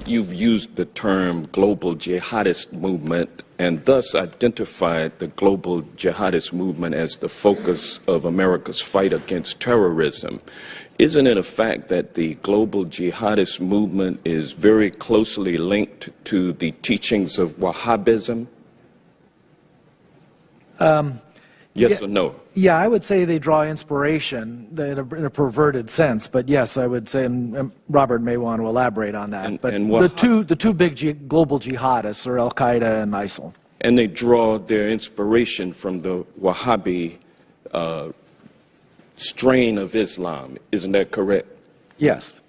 you've used the term global jihadist movement and thus identified the global jihadist movement as the focus of America's fight against terrorism. Isn't it a fact that the global jihadist movement is very closely linked to the teachings of Wahhabism? Yes or no? Yeah, I would say they draw inspiration in a perverted sense, but yes, I would say, and Robert may want to elaborate on that. But the two big global jihadists are Al Qaeda and ISIL. And they draw their inspiration from the Wahhabi strain of Islam, isn't that correct? Yes.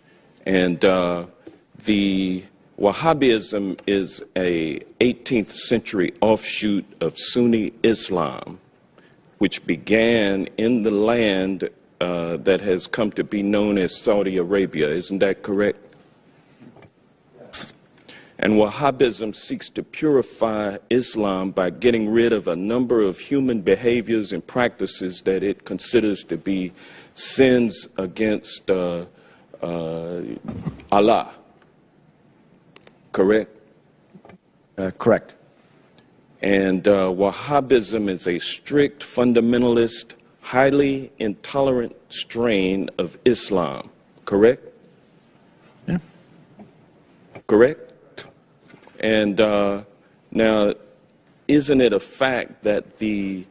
And the Wahhabism is a 18th century offshoot of Sunni Islam, which began in the land that has come to be known as Saudi Arabia. Isn't that correct? Yes. And Wahhabism seeks to purify Islam by getting rid of a number of human behaviors and practices that it considers to be sins against Allah. Correct? Correct. And Wahhabism is a strict, fundamentalist, highly intolerant strain of Islam. Correct? Yeah. Correct? And now, isn't it a fact that the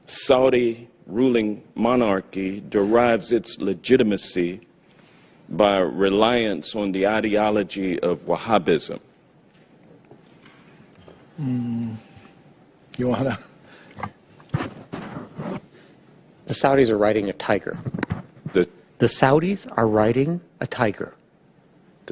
Saudi ruling monarchy derives its legitimacy by reliance on the ideology of Wahhabism? You want to? The Saudis are riding a tiger. The Saudis are riding a tiger.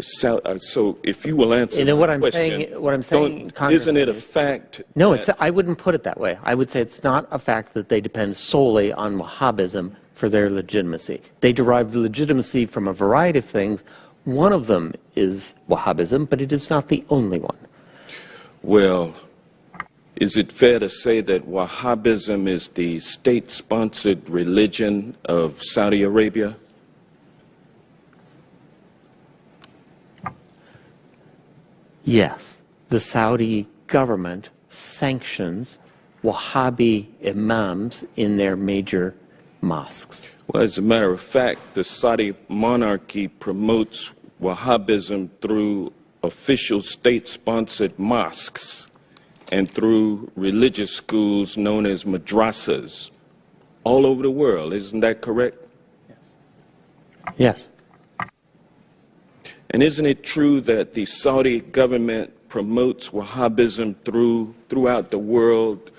So if you will answer what my I'm question, saying, isn't it a fact? No, I wouldn't put it that way. I would say it's not a fact that they depend solely on Wahhabism for their legitimacy. They derive legitimacy from a variety of things. One of them is Wahhabism, but it is not the only one. Well, is it fair to say that Wahhabism is the state-sponsored religion of Saudi Arabia? Yes. The Saudi government sanctions Wahhabi imams in their major mosques. Well, as a matter of fact, the Saudi monarchy promotes Wahhabism through official state-sponsored mosques and through religious schools known as madrasas all over the world. Isn't that correct? Yes. Yes. And isn't it true that the Saudi government promotes Wahhabism throughout the world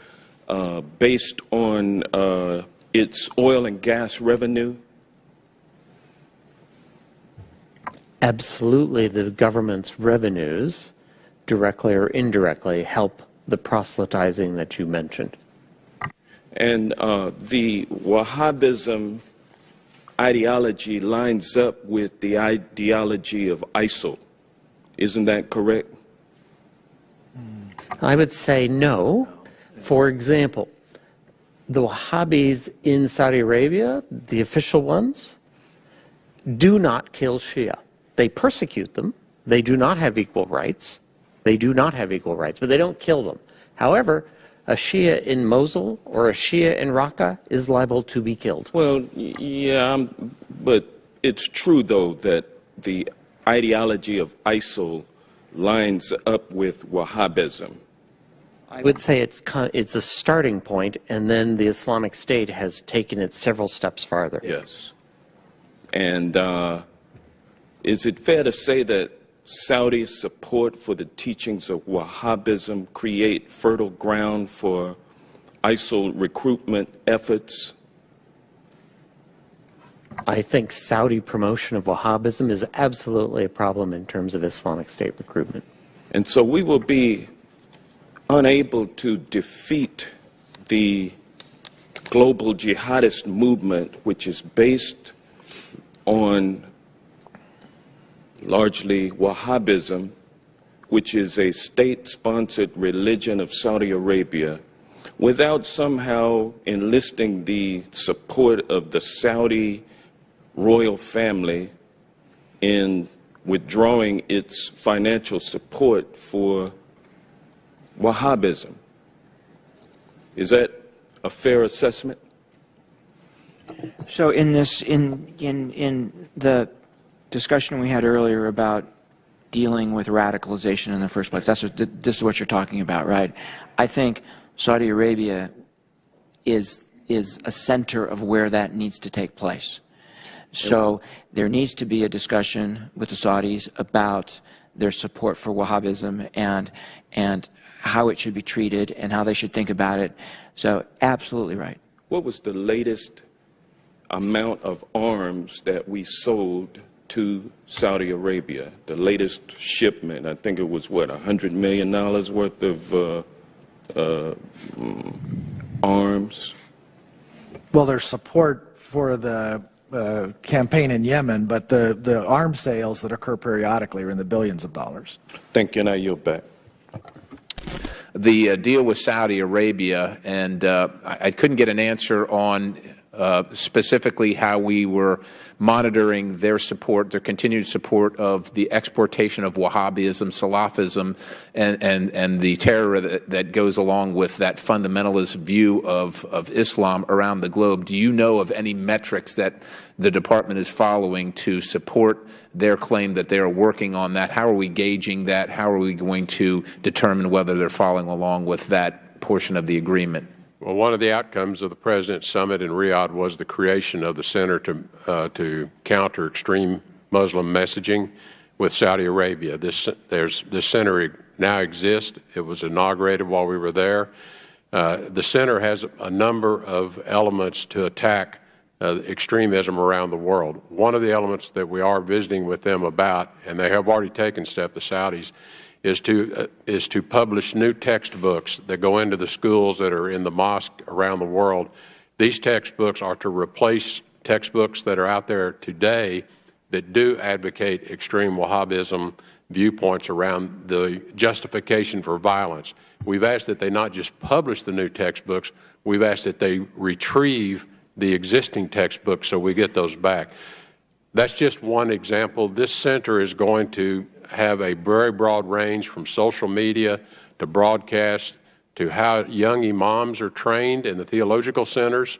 based on its oil and gas revenue? Absolutely, the government's revenues, directly or indirectly, help the proselytizing that you mentioned. And the Wahhabism ideology lines up with the ideology of ISIL. Isn't that correct? I would say no. For example, the Wahhabis in Saudi Arabia, the official ones, do not kill Shia. They persecute them. They do not have equal rights. They do not have equal rights, but they don't kill them. However, a Shia in Mosul or a Shia in Raqqa is liable to be killed. Well, yeah, but it's true, though, that the ideology of ISIL lines up with Wahhabism. I would say it's a starting point, and then the Islamic State has taken it several steps farther. Yes. And is it fair to say that Saudi support for the teachings of Wahhabism create fertile ground for ISIL recruitment efforts? I think Saudi promotion of Wahhabism is absolutely a problem in terms of Islamic State recruitment. And so we will be unable to defeat the global jihadist movement, which is based on largely Wahhabism, which is a state-sponsored religion of Saudi Arabia, without somehow enlisting the support of the Saudi royal family in withdrawing its financial support for Wahhabism. Is that a fair assessment? So in the discussion we had earlier about dealing with radicalization in the first place, this is what you're talking about, right? I think Saudi Arabia is a center of where that needs to take place. So there needs to be a discussion with the Saudis about their support for Wahhabism and how it should be treated and how they should think about it. So absolutely right. What was the latest amount of arms that we sold to Saudi Arabia? The latest shipment, I think it was, what, $100 million worth of arms? Well, there's support for the campaign in Yemen, but the arms sales that occur periodically are in the billions of dollars. Thank you, and I yield back. The deal with Saudi Arabia, and I couldn't get an answer on specifically how we were monitoring their support, their continued support of the exportation of Wahhabism, Salafism, and the terror that goes along with that fundamentalist view of Islam around the globe. Do you know of any metrics that the department is following to support their claim that they are working on that? How are we gauging that? How are we going to determine whether they're following along with that portion of the agreement? Well, one of the outcomes of the President's Summit in Riyadh was the creation of the Center to counter extreme Muslim messaging with Saudi Arabia. This center now exists. It was inaugurated while we were there. The center has a number of elements to attack extremism around the world. One of the elements that we are visiting with them about, and they have already taken steps, the Saudis, is to publish new textbooks that go into the schools that are in the mosque around the world. These textbooks are to replace textbooks that are out there today that do advocate extreme Wahhabism viewpoints around the justification for violence. We've asked that they not just publish the new textbooks, we've asked that they retrieve the existing textbooks so we get those back. That's just one example. This center is going to have a very broad range from social media to broadcast to how young imams are trained in the theological centers.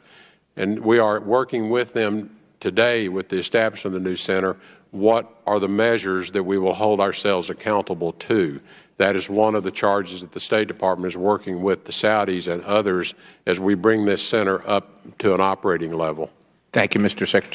And we are working with them today with the establishment of the new center. What are the measures that we will hold ourselves accountable to? That is one of the charges that the State Department is working with the Saudis and others as we bring this center up to an operating level. Thank you, Mr. Secretary.